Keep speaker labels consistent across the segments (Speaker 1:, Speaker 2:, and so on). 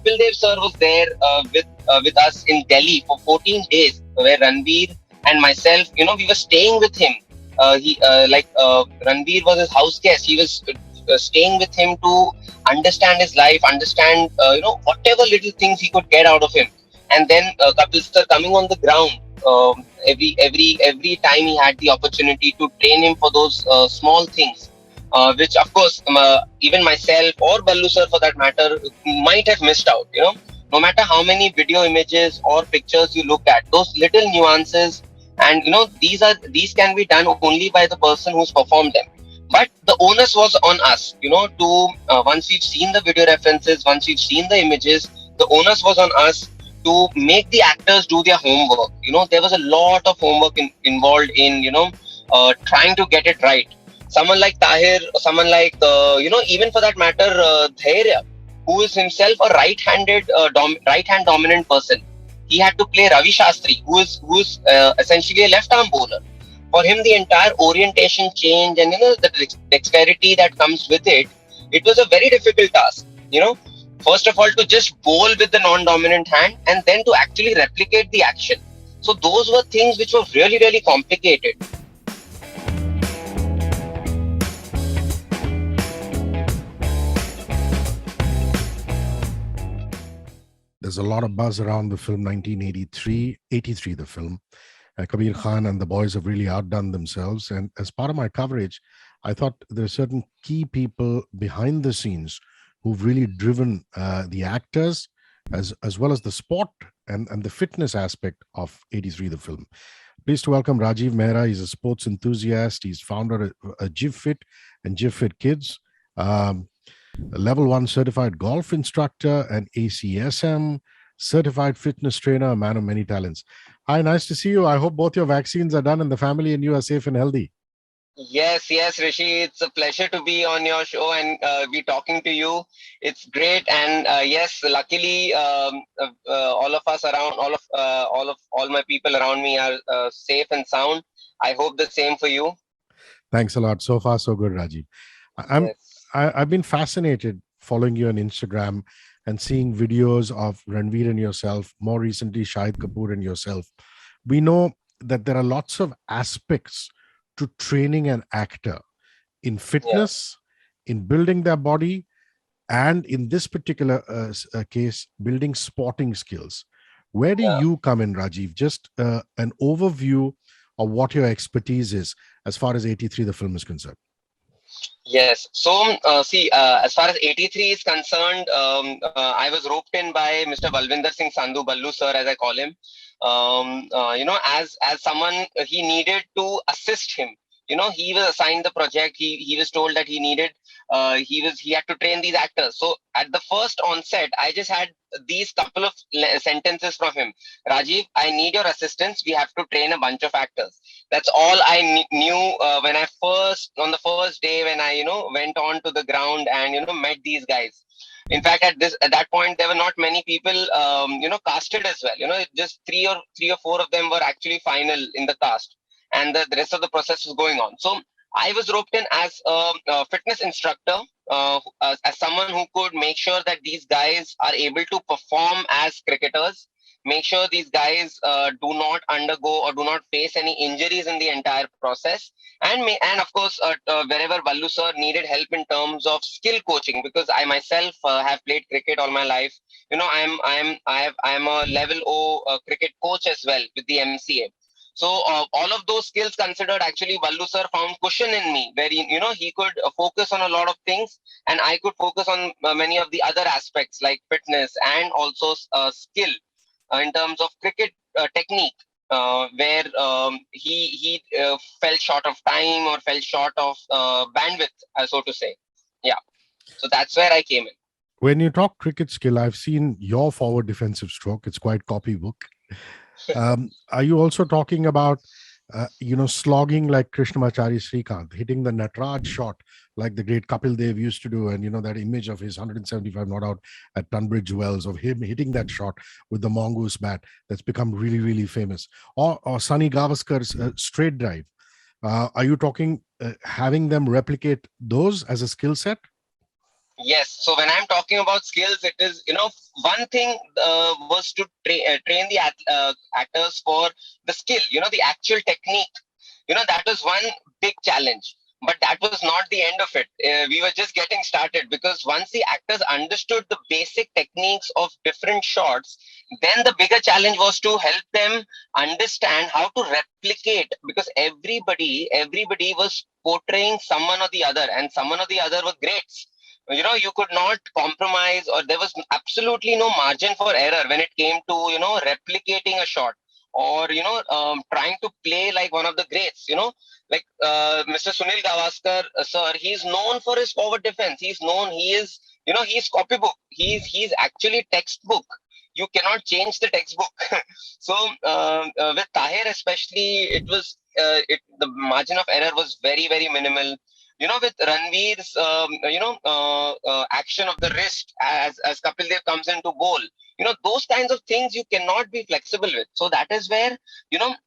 Speaker 1: Kapil Dev sir was there with us in Delhi for 14 days, where Ranveer and myself, we were staying with him. Ranveer was his house guest. He was staying with him to understand his life, understand whatever little things he could get out of him. And then Kapil sir coming on the ground every time he had the opportunity to train him for those small things, which of course even myself or Ballu sir for that matter might have missed out. No matter how many video images or pictures you look at, those little nuances, and these can be done only by the person who's performed them. But the onus was on us, to once we've seen the video references, once we've seen the images, the onus was on us to make the actors do their homework. There was a lot of homework involved in trying to get it right. Someone like Tahir, someone like even for that matter Dhairya, who is himself a right hand dominant person. He had to play Ravi Shastri, who is essentially a left arm bowler. For him, the entire orientation change and the dexterity that comes with it, it was a very difficult task. First of all, to just bowl with the non-dominant hand, and then to actually replicate the action. So those were things which were really, really complicated.
Speaker 2: There's a lot of buzz around the film 1983, the film. Kabir Khan and the boys have really outdone themselves. And as part of my coverage, I thought there are certain key people behind the scenes who've really driven the actors as well as the sport and the fitness aspect of 83, the film. Pleased to welcome Rajiv Mehra. He's a sports enthusiast. He's founder of JivFit and JivFit Kids. A level 1 certified golf instructor, an ACSM certified fitness trainer, a man of many talents. Hi, nice to see you. I hope both your vaccines are done and the family and you are safe and healthy.
Speaker 1: Yes, Hrishi, it's a pleasure to be on your show and be talking to you. It's great, and yes, luckily, all of us around, all my people around me are safe and sound. I hope the same for you.
Speaker 2: Thanks a lot. So far, so good, Rajiv. I've been fascinated following you on Instagram and seeing videos of Ranveer and yourself, more recently Shahid Kapoor and yourself. We know that there are lots of aspects to training an actor in fitness, in building their body, and in this particular case, building sporting skills. Where do you come in, Rajiv? Just an overview of what your expertise is as far as 83, the film, is concerned.
Speaker 1: Yes. So, as far as 83 is concerned, I was roped in by Mr. Balwinder Singh Sandhu, Ballu sir, as I call him. As someone, he needed to assist him. He was assigned the project. He was told that he had to train these actors. So at the first onset, I just had these couple of sentences from him. Rajiv, I need your assistance. We have to train a bunch of actors. That's all I knew when on the first day when I went on to the ground and met these guys. In fact, at that point, there were not many people casted as well. Just three or four of them were actually final in the cast, and the rest of the process was going on. So I was roped in as a fitness instructor, as someone who could make sure that these guys are able to perform as cricketers, make sure these guys do not undergo or do not face any injuries in the entire process, and of course wherever Ballu sir needed help in terms of skill coaching, because I myself have played cricket all my life. I'm a level O cricket coach as well with the MCA. So all of those skills considered, actually Ballu sir found cushion in me, where he could focus on a lot of things, and I could focus on many of the other aspects like fitness and also skill in terms of cricket technique, where he fell short of time or fell short of bandwidth, so to say. Yeah. So that's where I came in.
Speaker 2: When you talk cricket skill, I've seen your forward defensive stroke. It's quite copybook. Are you also talking about, slogging like Krishnamachari Srikkanth, hitting the Natraj shot like the great Kapil Dev used to do, and that image of his 175 not out at Tunbridge Wells, of him hitting that shot with the mongoose bat, that's become really, really famous, or Sunny Gavaskar's straight drive. Are you talking having them replicate those as a skill set?
Speaker 1: Yes. So when I'm talking about skills, it is, one thing was to train the actors for the skill, the actual technique. That was one big challenge. But that was not the end of it. We were just getting started, because once the actors understood the basic techniques of different shots, then the bigger challenge was to help them understand how to replicate, because everybody was portraying someone or the other, and someone or the other were greats. You could not compromise, or there was absolutely no margin for error when it came to replicating a shot, or trying to play like one of the greats. Like Mr. Sunil Gavaskar, sir, he's known for his forward defense. He is, he's copybook. He's actually textbook. You cannot change the textbook. So with Tahir especially, it was the margin of error was very, very minimal. With Ranveer's action of the wrist as Kapil Dev comes into goal, those kinds of things you cannot be flexible with. So that is where,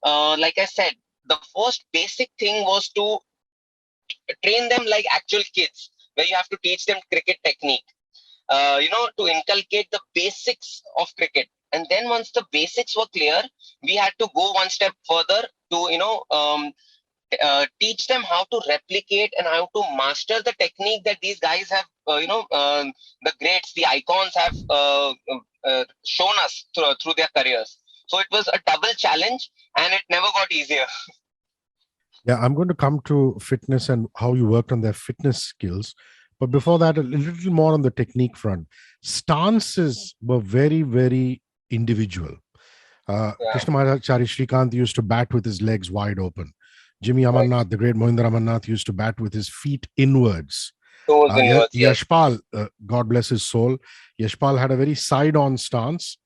Speaker 1: like I said, the first basic thing was to train them like actual kids, where you have to teach them cricket technique, to inculcate the basics of cricket. And then once the basics were clear, we had to go one step further to, teach them how to replicate and how to master the technique that these guys have, the greats, the icons have shown us through their careers. So it was a double challenge, and it never got easier.
Speaker 2: Yeah, I'm going to come to fitness and how you worked on their fitness skills. But before that, a little more on the technique front. Stances were very, very individual.
Speaker 1: Yeah,
Speaker 2: Krishnamacharya Srikkanth used to bat with his legs wide open. Jimmy
Speaker 1: right.
Speaker 2: Amarnath, the great Mohinder Amarnath, used to bat with his feet inwards.
Speaker 1: Toes inwards, yes.
Speaker 2: Yashpal, God bless his soul, Yashpal had a very side-on stance,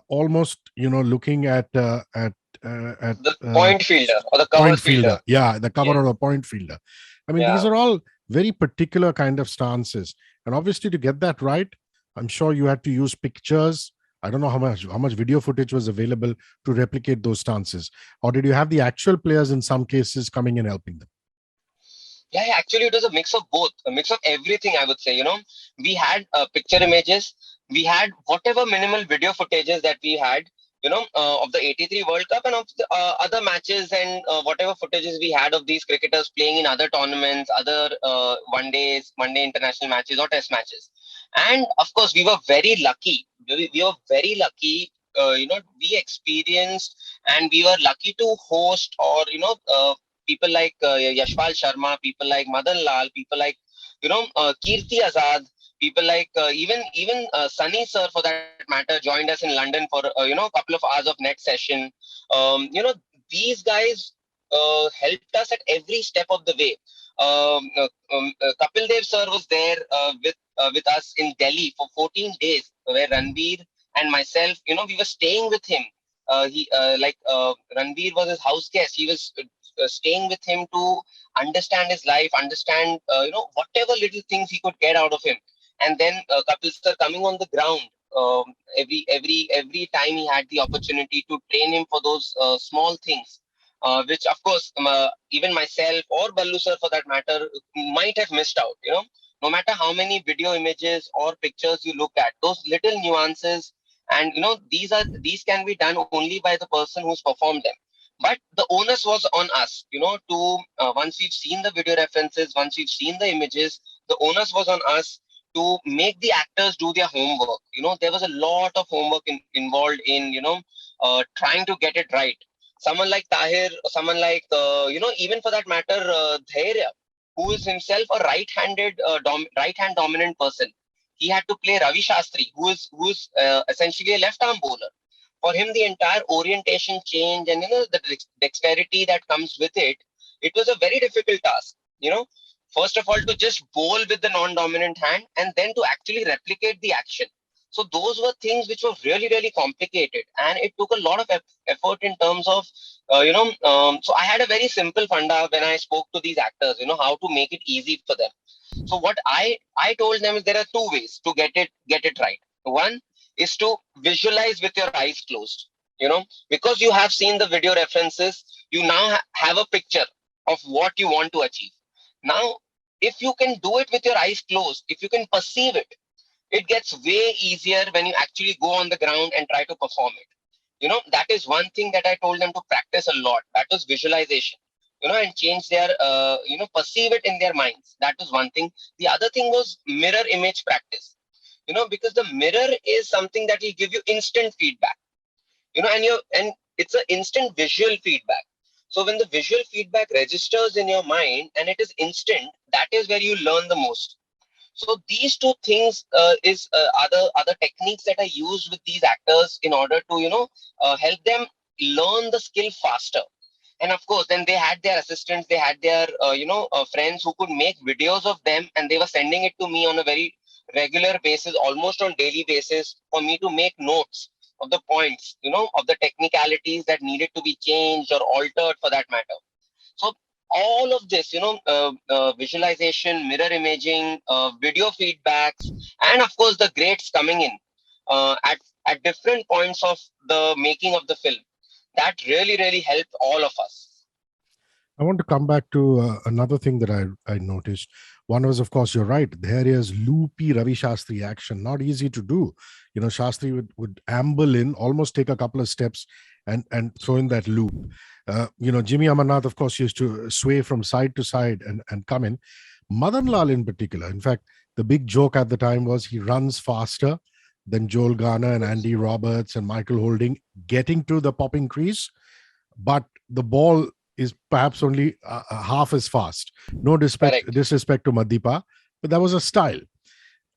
Speaker 2: almost looking at
Speaker 1: The point fielder or the cover
Speaker 2: point
Speaker 1: fielder.
Speaker 2: fielder. Yeah, the cover
Speaker 1: Yes.
Speaker 2: of a point fielder. I mean, these
Speaker 1: Yeah.
Speaker 2: are all very particular kind of stances, and obviously to get that right, I'm sure you had to use pictures. I don't know how much video footage was available to replicate those stances, or did you have the actual players in some cases coming and helping them?
Speaker 1: Yeah, yeah, actually, it was a mix of both, a mix of everything, I would say. We had picture images, we had whatever minimal video footages that we had, of the 83 World Cup and of the other matches, and whatever footages we had of these cricketers playing in other tournaments, other one day international matches or test matches. And of course, we were very lucky. We were very lucky. We experienced, and we were lucky to host, or people like Yashpal Sharma, people like MadanLal, people like Kirti Azad, people like even Sunny sir for that matter joined us in London for a couple of hours of net session. These guys helped us at every step of the way. Kapil Dev sir was there with us in Delhi for 14 days, where Ranveer and myself, we were staying with him. He like Ranveer was his house guest. He was staying with him to understand his life, understand whatever little things he could get out of him. And then Kapil sir coming on the ground every time he had the opportunity to train him for those small things, which of course even myself or Ballu sir for that matter might have missed out. No matter how many video images or pictures you look at, those little nuances, and these can be done only by the person who's performed them. But the onus was on us, to once we've seen the video references, once we've seen the images, the onus was on us to make the actors do their homework. There was a lot of homework involved in trying to get it right. Someone like Tahir, or someone like even for that matter Dhairya, who is himself a right hand dominant person. He had to play Ravi Shastri, who is essentially a left arm bowler. For him, the entire orientation change, and the dexterity that comes with it was a very difficult task. First of all, to just bowl with the non-dominant hand, and then to actually replicate the action. So those were things which were really, really complicated, and it took a lot of effort in terms of so I had a very simple funda when I spoke to these actors, how to make it easy for them. So what I told them is there are two ways to get it right. One is to visualize with your eyes closed. Because you have seen the video references, you now have a picture of what you want to achieve. Now if you can do it with your eyes closed, if you can perceive it, it gets way easier when you actually go on the ground and try to perform it. That is one thing that I told them to practice a lot. That was visualization, and change their, perceive it in their minds. That was one thing. The other thing was mirror image practice, because the mirror is something that will give you instant feedback, and it's an instant visual feedback. So when the visual feedback registers in your mind and it is instant, that is where you learn the most. So these two things is other techniques that I used with these actors in order to help them learn the skill faster. And of course, then they had their assistants, they had their friends who could make videos of them, and they were sending it to me on a very regular basis, almost on daily basis, for me to make notes of the points, of the technicalities that needed to be changed or altered for that matter. So all of this, visualization, mirror imaging, video feedbacks, and of course the grades coming in at different points of the making of the film. That really helped all of us.
Speaker 2: I want to come back to another thing that I noticed. One was, of course, you're right. There is loopy Ravi Shastri action, not easy to do. Shastri would amble in, almost take a couple of steps and throw in that loop. Jimmy Amarnath, of course, used to sway from side to side and come in. MadanLal in particular. In fact, the big joke at the time was he runs faster than Joel Garner and Andy Roberts and Michael Holding getting to the popping crease, but the ball is perhaps only half as fast. No disrespect to Madipa, but that was a style.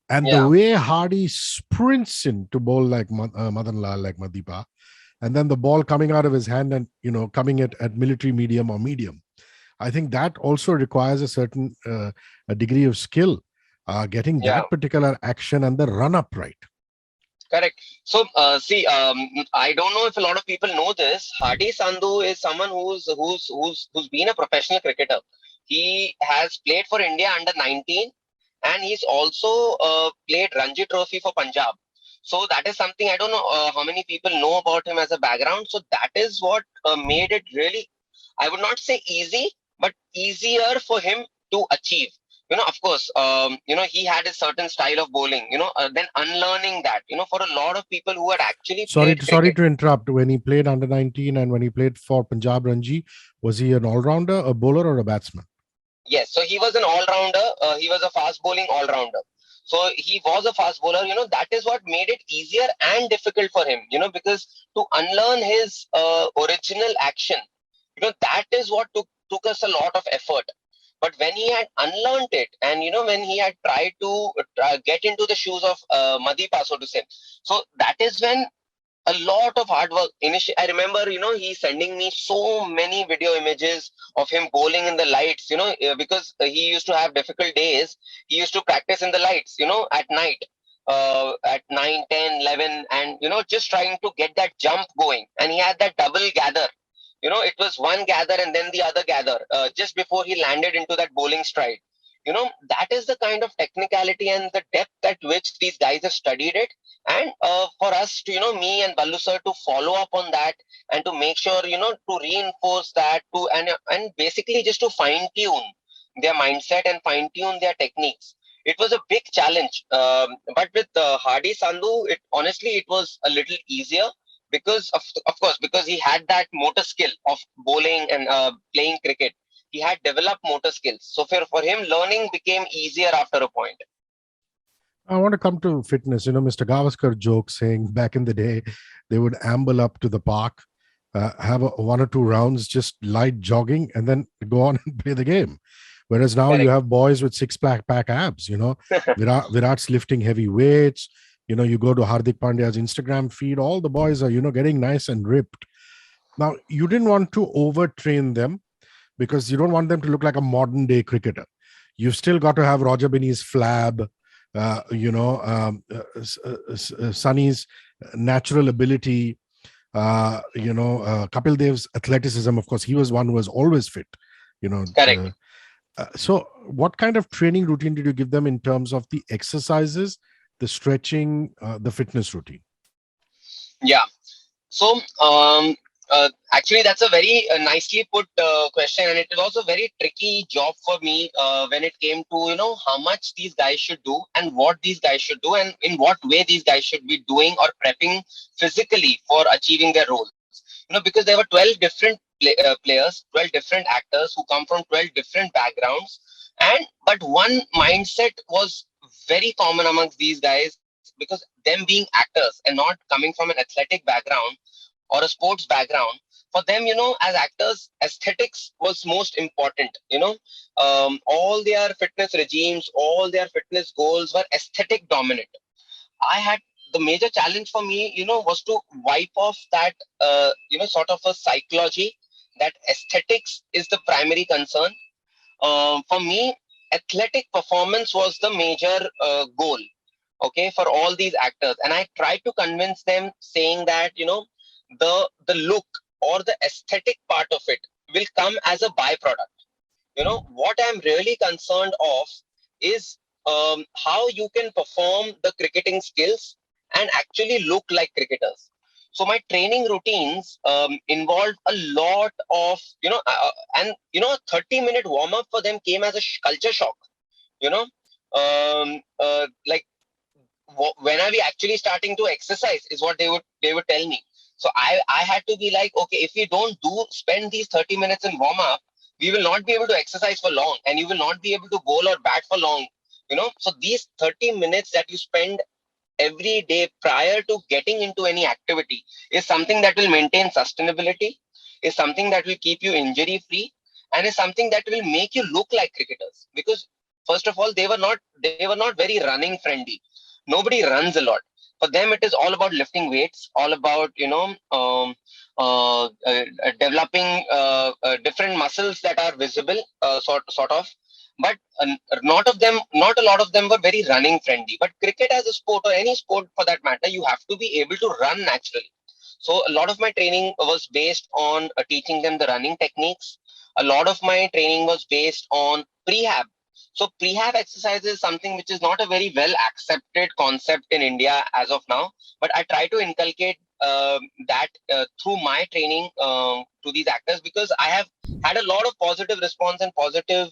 Speaker 2: And the way Hardy sprints in to bowl like MadanLal, like Madipa, and then the ball coming out of his hand and, coming at military medium or medium. I think that also requires a certain a degree of skill, getting that particular action and the run up right.
Speaker 1: Correct. So, I don't know if a lot of people know this. Harrdy Sandhu is someone who's been a professional cricketer. He has played for India under 19, and he's also played Ranji Trophy for Punjab. So that is something I don't know how many people know about him as a background. So that is what made it really, I would not say easy, but easier for him to achieve. Of course, he had a certain style of bowling, then unlearning that, for a lot of people who had actually
Speaker 2: Sorry to interrupt. When he played under 19 and when he played for Punjab Ranji, was he an all-rounder, a bowler or a batsman?
Speaker 1: Yes, so he was an all-rounder. He was a fast bowling all-rounder. So he was a fast bowler, that is what made it easier and difficult for him, because to unlearn his original action, that is what took us a lot of effort. But when he had unlearned it, and when he had tried to get into the shoes of Madipa, so to say, so that is when a lot of hard work. Initially, I remember, he's sending me so many video images of him bowling in the lights, because he used to have difficult days. He used to practice in the lights, at night, at 9, 10, 11, and, just trying to get that jump going. And he had that double gather. It was one gather and then the other gather just before he landed into that bowling stride. That is the kind of technicality and the depth at which these guys have studied it. And for us to, me and Ballu sir to follow up on that and to make sure, to reinforce that and basically just to fine tune their mindset and fine tune their techniques. It was a big challenge. But with Harrdy Sandhu, it was a little easier because of course, because he had that motor skill of bowling and playing cricket. He had developed motor skills. So for him, learning became easier after a point.
Speaker 2: I want to come to fitness. Mr. Gavaskar jokes saying back in the day, they would amble up to the park, have one or two rounds, just light jogging, and then go on and play the game. Whereas now you have boys with six-pack abs, Virat's lifting heavy weights. You go to Hardik Pandya's Instagram feed, all the boys are, getting nice and ripped. Now, you didn't want to overtrain them because you don't want them to look like a modern day cricketer. You've still got to have Roger Binney's flab, Sunny's natural ability, Kapil Dev's athleticism. Of course, he was one who was always fit,
Speaker 1: Correct.
Speaker 2: So what kind of training routine did you give them in terms of the exercises, the stretching, the fitness routine?
Speaker 1: Yeah. So Actually, that's a very nicely put question, and it was also a very tricky job for me when it came to how much these guys should do and what these guys should do and in what way these guys should be doing or prepping physically for achieving their roles. Because there were 12 different players, 12 different actors who come from 12 different backgrounds, and but one mindset was very common amongst these guys because them being actors and not coming from an athletic background or a sports background, for them, as actors, aesthetics was most important. All their fitness regimes, all their fitness goals were aesthetic dominant. I had the major challenge for me, was to wipe off that, sort of a psychology that aesthetics is the primary concern. For me, athletic performance was the major goal, okay, for all these actors. And I tried to convince them, saying that, the look or the aesthetic part of it will come as a byproduct. What I'm really concerned of is how you can perform the cricketing skills and actually look like cricketers. So my training routines involved a lot of, and 30-minute warm up for them came as a culture shock. You know, like, when are we actually starting to exercise is what they would tell me. So I had to be like, okay, if we don't do spend these 30 minutes in warm up, we will not be able to exercise for long, and you will not be able to bowl or bat for long. So these 30 minutes that you spend every day prior to getting into any activity is something that will maintain sustainability, is something that will keep you injury free, and is something that will make you look like cricketers. Because first of all, they were not very running friendly. Nobody runs a lot. For them, it is all about lifting weights, all about developing different muscles that are visible, sort of. But not a lot of them were very running friendly. But cricket as a sport, or any sport for that matter, you have to be able to run naturally. So a lot of my training was based on teaching them the running techniques. A lot of my training was based on prehab. So prehab exercise is something which is not a very well accepted concept in India as of now, but I try to inculcate that through my training to these actors, because I have had a lot of positive response and positive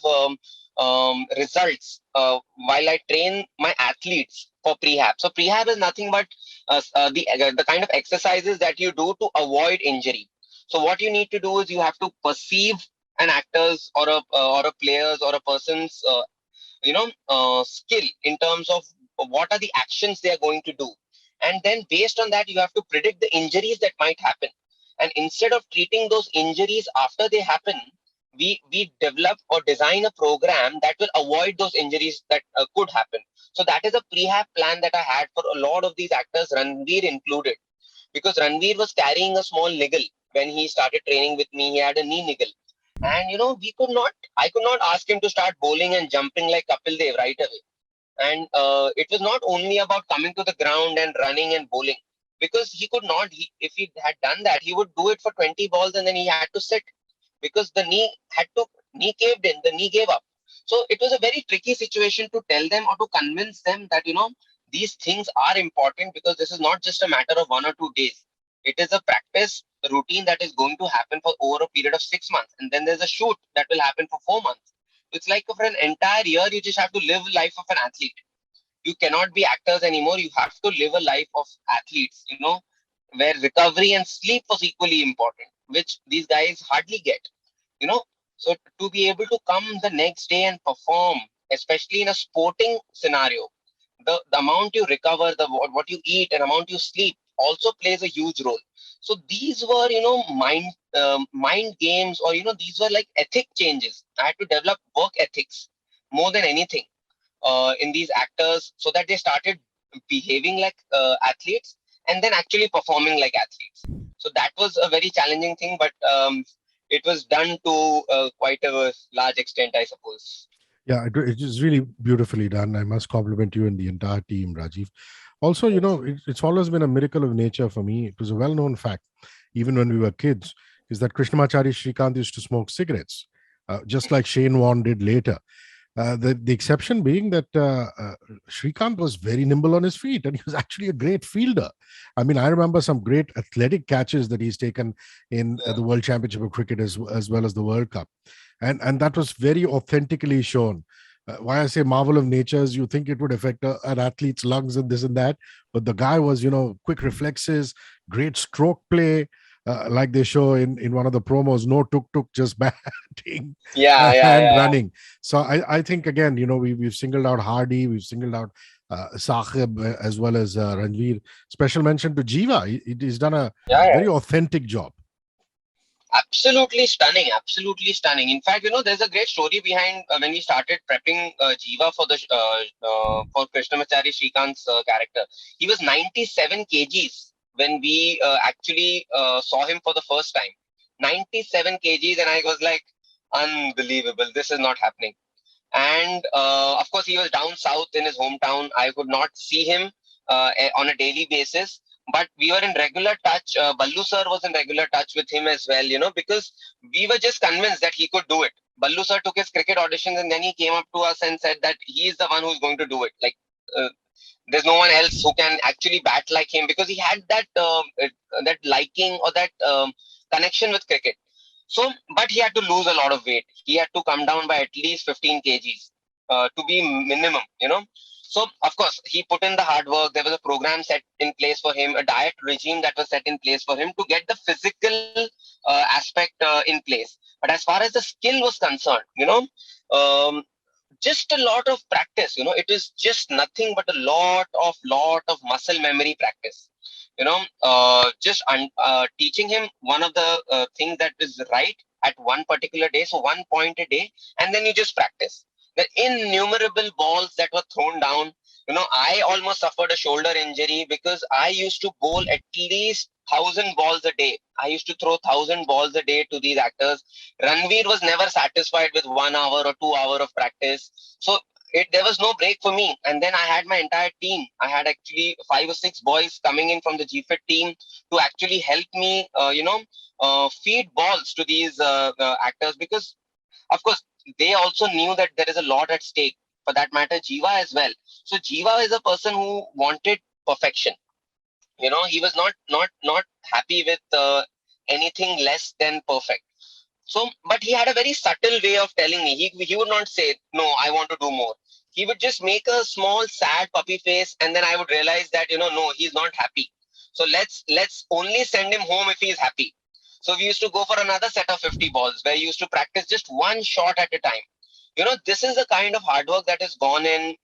Speaker 1: results while I train my athletes for prehab. So prehab is nothing but the kind of exercises that you do to avoid injury. So what you need to do is you have to perceive an actor's or a player's or a person's skill in terms of what are the actions they are going to do, and then based on that you have to predict the injuries that might happen. And instead of treating those injuries after they happen, we develop or design a program that will avoid those injuries that could happen. So that is a prehab plan that I had for a lot of these actors, Ranveer included, because Ranveer was carrying a small niggle when he started training with me. He had a knee niggle, and I could not ask him to start bowling and jumping like Kapil Dev right away. And it was not only about coming to the ground and running and bowling, because he could not. If he had done that, he would do it for 20 balls and then he had to sit, because the knee caved in, the knee gave up. So it was a very tricky situation to tell them or to convince them that these things are important, because this is not just a matter of 1 or 2 days. It is a practice routine that is going to happen for over a period of 6 months, and then there's a shoot that will happen for 4 months. It's like for an entire year you just have to live life of an athlete. You cannot be actors anymore. You have to live a life of athletes, where recovery and sleep was equally important, which these guys hardly get, you know. So to be able to come the next day and perform, especially in a sporting scenario, the amount you recover, what you eat and amount you sleep also plays a huge role. So these were, mind games, or these were like ethic changes. I had to develop work ethics more than anything in these actors, so that they started behaving like athletes and then actually performing like athletes. So that was a very challenging thing, but it was done to quite a large extent, I suppose.
Speaker 2: Yeah, it is really beautifully done. I must compliment you and the entire team, Rajiv. Also,
Speaker 1: Thanks.
Speaker 2: it's always been a miracle of nature for me. It was a well-known fact, even when we were kids, is that Krishnamachari Srikkanth used to smoke cigarettes, just like Shane Warne did later. The exception being that Srikkanth was very nimble on his feet, and he was actually a great fielder. I mean, I remember some great athletic catches that he's taken in
Speaker 1: Yeah.
Speaker 2: the World Championship of Cricket as well as the World Cup, and that was very authentically shown. Why I say marvel of nature is you think it would affect an athlete's lungs and this and that, but the guy was, quick reflexes, great stroke play, like they show in one of the promos, no tuk, just batting
Speaker 1: Yeah, yeah,
Speaker 2: and
Speaker 1: yeah.
Speaker 2: running. So I think again, we've singled out Hardy, we've singled out Saqib, as well as Ranveer. Special mention to Jiiva. He's done a
Speaker 1: Yeah, yeah.
Speaker 2: very authentic job.
Speaker 1: Absolutely stunning, absolutely stunning. In fact, there's a great story behind when we started prepping Jiiva for the for Krishnamachari Srikant's character. He was 97 kgs when we actually saw him for the first time. 97 kgs, and I was like, unbelievable. This is not happening. And of course, he was down south in his hometown. I could not see him on a daily basis, but we were in regular touch. Ballu sir was in regular touch with him as well, because we were just convinced that he could do it. Ballu sir took his cricket auditions, and then he came up to us and said that he is the one who's going to do it. Like, uh, there's no one else who can actually bat like him, because he had that liking, or that connection with cricket. So, but he had to lose a lot of weight. He had to come down by at least 15 kgs to be minimum. So, of course, he put in the hard work. There was a program set in place for him, a diet regime that was set in place for him to get the physical aspect in place. But as far as the skill was concerned, um, just a lot of practice. It is just nothing but a lot of muscle memory practice. Teaching him one of the things that is right at one particular day, so 1 point a day, and then you just practice the innumerable balls that were thrown down. I almost suffered a shoulder injury because I used to bowl at least 1,000 balls a day. I used to throw 1,000 balls a day to these actors. Ranveer was never satisfied with 1 hour or 2 hour of practice. So there was no break for me. And then I had my entire team. I had actually 5 or 6 boys coming in from the GFIT team to actually help me, feed balls to these actors, because, of course, they also knew that there is a lot at stake. For that matter, Jiiva as well. So Jiiva is a person who wanted perfection. He was not happy with anything less than perfect. So, but he had a very subtle way of telling me. He would not say, no, I want to do more. He would just make a small sad puppy face, and then I would realize that, no, he's not happy. So let's only send him home if he's happy. So we used to go for another set of 50 balls, where you used to practice just one shot at a time. This is the kind of hard work that has gone in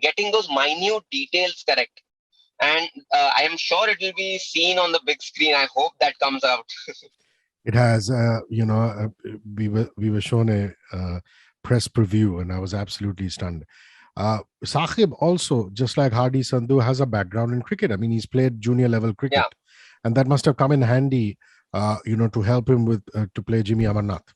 Speaker 1: getting those minute details correct. And I am sure it will be seen on the big screen. I hope that comes out.
Speaker 2: It has, we were shown a press preview, and I was absolutely stunned. Saqib also, just like Harrdy Sandhu, has a background in cricket. I mean, he's played junior level
Speaker 1: Yeah.
Speaker 2: cricket, and that must have come in handy, to help him with to play Jimmy Amarnath.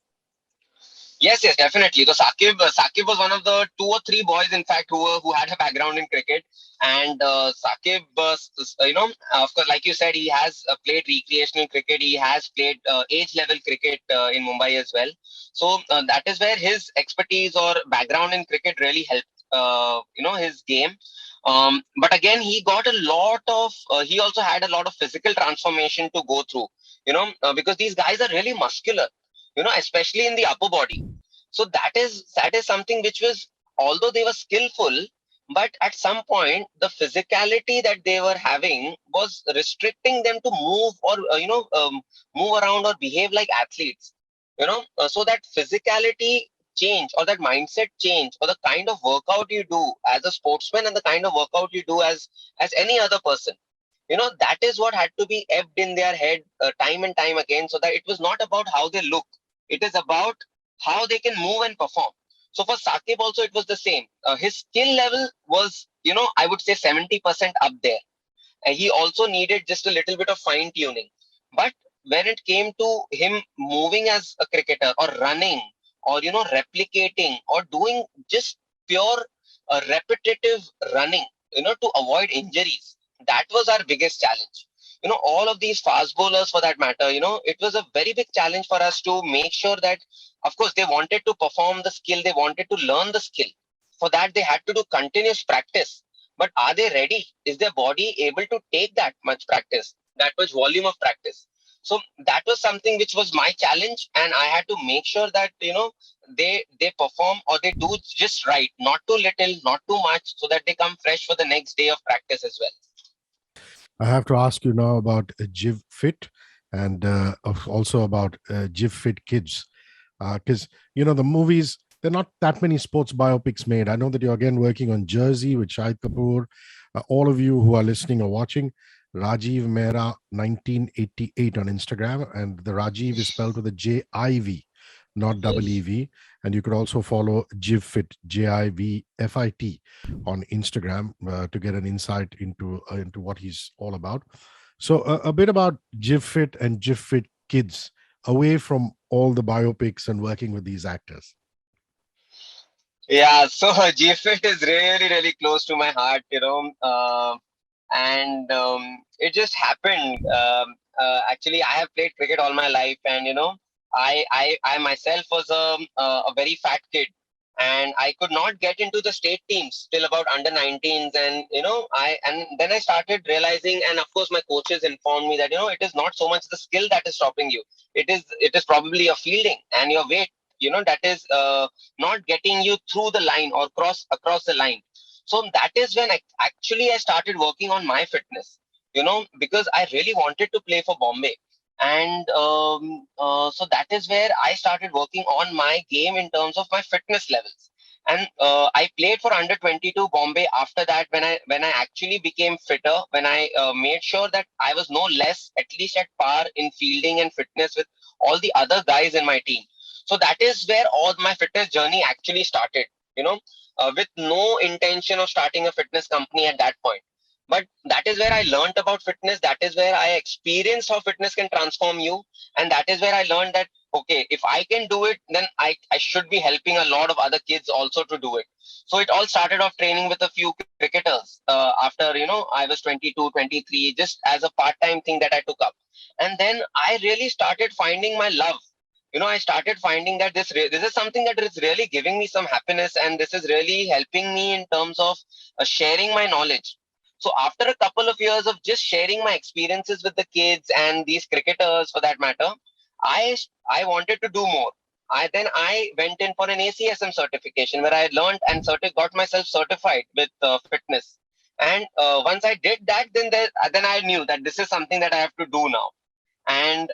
Speaker 1: Yes, definitely. So Saqib was one of the 2 or 3 boys, in fact, who had a background in cricket. And Saqib, of course, like you said, he has played recreational cricket. He has played age level cricket in Mumbai as well. So that is where his expertise or background in cricket really helped. His game. But again, he got a lot of. He also had a lot of physical transformation to go through. Because these guys are really muscular. Especially in the upper body. So that is something which was, although they were skillful, but at some point the physicality that they were having was restricting them to move, or move around or behave like athletes. So that physicality change, or that mindset change, or the kind of workout you do as a sportsman, and the kind of workout you do as any other person, that is what had to be ebbed in their head time and time again, so that it was not about how they look. It is about how they can move and perform. So for Saqib also, it was the same. His skill level was, I would say 70% up there. And he also needed just a little bit of fine tuning. But when it came to him moving as a cricketer, or running, or, replicating, or doing just pure repetitive running, to avoid injuries, that was our biggest challenge. all of these fast bowlers for that matter, it was a very big challenge for us to make sure that, of course, they wanted to perform the skill, they wanted to learn the skill. For that, they had to do continuous practice. But are they ready? Is their body able to take that much practice, that much volume of practice? So that was something which was my challenge, and I had to make sure that they perform, or they do just right, not too little, not too much, so that they come fresh for the next day of practice as well.
Speaker 2: I have to ask you now about Jiv Fit, and also about Jiv Fit Kids, because the movies, there are not that many sports biopics made. I know that you're again working on Jersey with Shahid Kapoor. All of you who are listening or watching, Rajiv Mehra 1988 on Instagram, and the Rajiv is spelled with a JIV, not double
Speaker 1: Yes.
Speaker 2: EV. And you could also follow JivFit, JIVFIT, on Instagram to get an insight into what he's all about. So a bit about JivFit and JivFit Kids, away from all the biopics and working with these actors.
Speaker 1: Yeah, so GFIT is really, really close to my heart, and it just happened. Actually, I have played cricket all my life, and I myself was a very fat kid, and I could not get into the state teams till about under 19s, and and then I started realizing, and of course my coaches informed me that it is not so much the skill that is stopping you. It is probably your fielding and your weight, that is not getting you through the line or across the line. So that is when actually I started working on my fitness, because I really wanted to play for Bombay. And so that is where I started working on my game in terms of my fitness levels. And I played for under 22 Bombay. After that, when I actually became fitter, when I made sure that I was no less, at least at par in fielding and fitness with all the other guys in my team. So that is where all my fitness journey actually started, you know, with no intention of starting a fitness company at that point. But that is where I learned about fitness. That is where I experienced how fitness can transform you. And that is where I learned that, okay, if I can do it, then I should be helping a lot of other kids also to do it. So it all started off training with a few cricketers after, I was 22, 23, just as a part-time thing that I took up. And then I really started finding my love. I started finding that this is something that is really giving me some happiness, and this is really helping me in terms of sharing my knowledge. So after a couple of years of just sharing my experiences with the kids and these cricketers for that matter, i I wanted to do more. I went in for an ACSM certification, where I learned and got myself certified with fitness. And once I did that, then I knew that this is something that I have to do now. And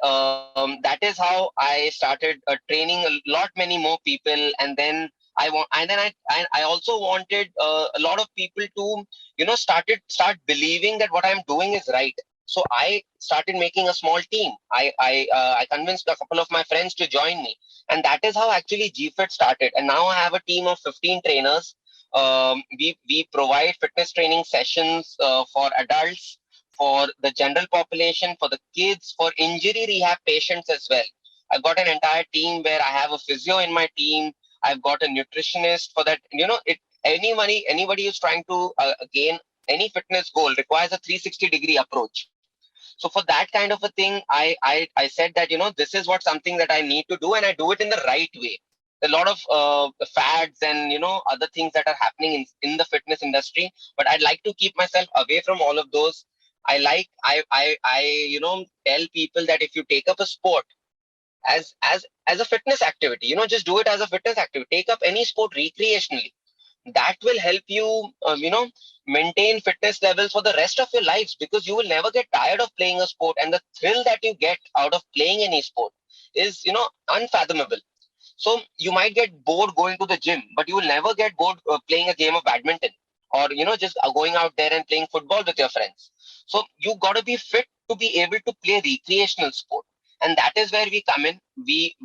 Speaker 1: that is how I started training a lot many more people. And then I also wanted a lot of people to start believing that what I'm doing is right. So I started making a small team. I convinced a couple of my friends to join me, and that is how actually GFIT started. And now I have a team of 15 trainers. We provide fitness training sessions for adults, for the general population, for the kids, for injury rehab patients as well. I've got an entire team where I have a physio in my team. I've got a nutritionist for that. Anybody who's trying to gain any fitness goal requires a 360-degree approach. So for that kind of a thing, I said that this is what something that I need to do, and I do it in the right way. A lot of fads and other things that are happening in the fitness industry, but I'd like to keep myself away from all of those. I tell people that if you take up a sport as a fitness activity, just do it as a fitness activity. Take up any sport recreationally. That will help you maintain fitness levels for the rest of your lives, because you will never get tired of playing a sport, and the thrill that you get out of playing any sport is unfathomable. So you might get bored going to the gym, but you will never get bored playing a game of badminton, or just going out there and playing football with your friends. So you got to be fit to be able to play recreational sport. And that is where we come in. We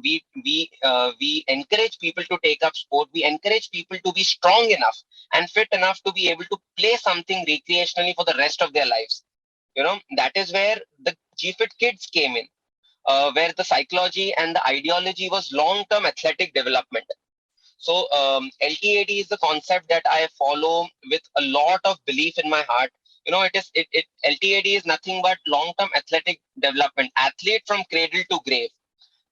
Speaker 1: encourage people to take up sport. We encourage people to be strong enough and fit enough to be able to play something recreationally for the rest of their lives. That is where the GFIT kids came in, where the psychology and the ideology was long-term athletic development. So LTAD is the concept that I follow with a lot of belief in my heart. It LTAD is nothing but long term athletic development, athlete from cradle to grave.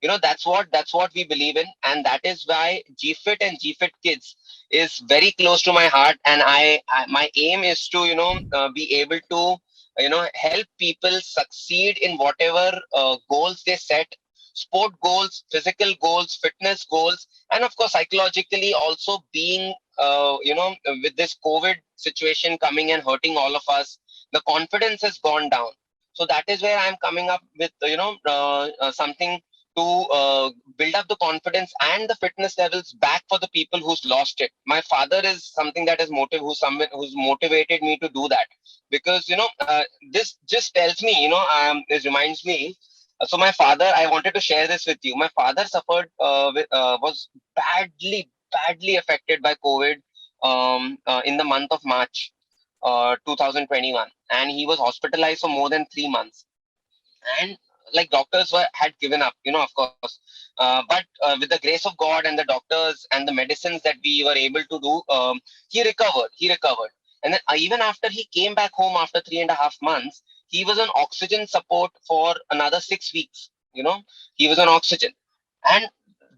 Speaker 1: That's what we believe in, and that is why GFit and GFit Kids is very close to my heart. And my aim is to be able to help people succeed in whatever goals they set, sport goals, physical goals, fitness goals, and of course psychologically also, being with this COVID situation coming and hurting all of us, the confidence has gone down. So that is where I'm coming up with something to build up the confidence and the fitness levels back for the people who's lost it. My father is something that is someone who's motivated me to do that, because this just tells me, this reminds me. So my father, I wanted to share this with you. My father suffered was badly affected by COVID in the month of March 2021, and he was hospitalized for more than 3 months. And like doctors had given up, of course, but with the grace of God and the doctors and the medicines that we were able to do, he recovered. And then even after he came back home after 3.5 months, he was on oxygen support for another 6 weeks. He was on oxygen. And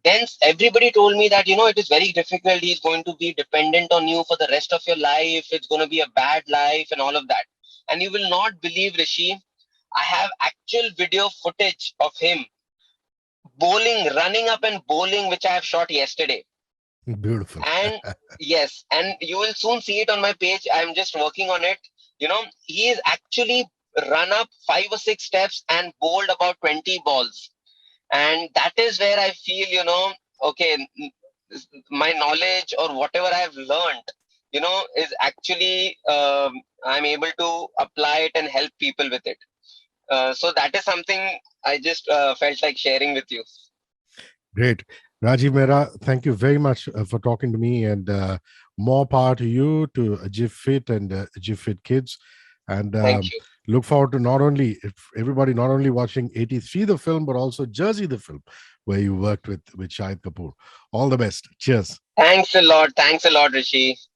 Speaker 1: then everybody told me that it is very difficult, he's going to be dependent on you for the rest of your life, it's going to be a bad life and all of that. And you will not believe, Rishi, I have actual video footage of him bowling, running up and bowling, which I have shot yesterday.
Speaker 2: Beautiful.
Speaker 1: And yes, and you will soon see it on my page. I'm just working on it. He is actually run up 5 or 6 steps and bowled about 20 balls. And that is where I feel, okay, my knowledge or whatever I've learned, is actually, I'm able to apply it and help people with it. So that is something I just felt like sharing with you.
Speaker 2: Great. Rajiv Mehra, thank you very much for talking to me, and more power to you, to GIF Fit and GIF Fit Kids. And
Speaker 1: Thank you.
Speaker 2: look forward to everybody not only watching 83 the film, but also Jersey the film, where you worked with Shahid Kapoor. All the best. Cheers.
Speaker 1: Thanks a lot. Thanks a lot, Rishi.